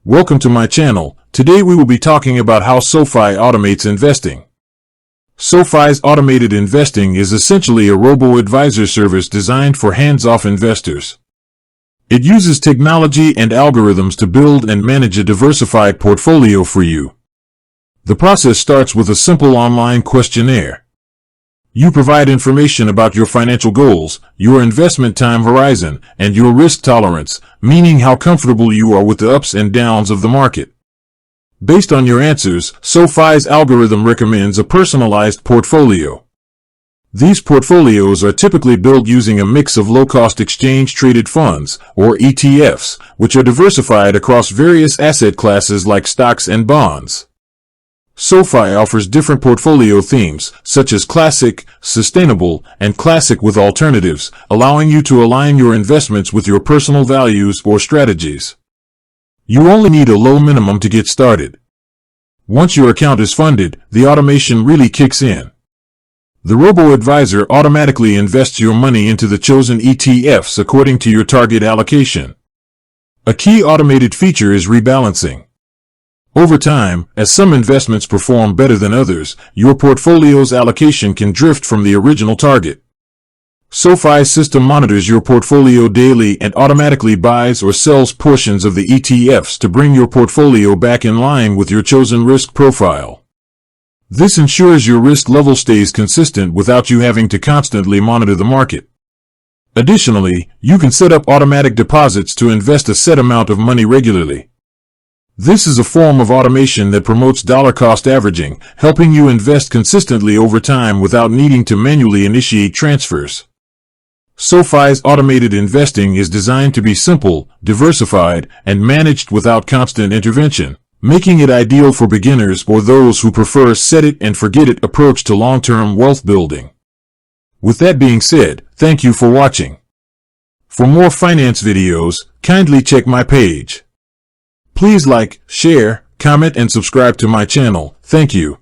Welcome to my channel. Today we will be talking about how SoFi automates investing. SoFi's automated investing is essentially a robo-advisor service designed for hands-off investors. It uses technology and algorithms to build and manage a diversified portfolio for you. The process starts with a simple online questionnaire. You provide information about your financial goals, your investment time horizon, and your risk tolerance, meaning how comfortable you are with the ups and downs of the market. Based on your answers, SoFi's algorithm recommends a personalized portfolio. These portfolios are typically built using a mix of low-cost exchange-traded funds, or ETFs, which are diversified across various asset classes like stocks and bonds. SoFi offers different portfolio themes, such as Classic, Sustainable, and Classic with Alternatives, allowing you to align your investments with your personal values or strategies. You only need a low minimum to get started. Once your account is funded, the automation really kicks in. The robo-advisor automatically invests your money into the chosen ETFs according to your target allocation. A key automated feature is rebalancing. Over time, as some investments perform better than others, your portfolio's allocation can drift from the original target. SoFi's system monitors your portfolio daily and automatically buys or sells portions of the ETFs to bring your portfolio back in line with your chosen risk profile. This ensures your risk level stays consistent without you having to constantly monitor the market. Additionally, you can set up automatic deposits to invest a set amount of money regularly. This is a form of automation that promotes dollar-cost averaging, helping you invest consistently over time without needing to manually initiate transfers. SoFi's automated investing is designed to be simple, diversified, and managed without constant intervention, making it ideal for beginners or those who prefer a set-it-and-forget-it approach to long-term wealth building. With that being said, thank you for watching. For more finance videos, kindly check my page. Please like, share, comment, and subscribe to my channel. Thank you.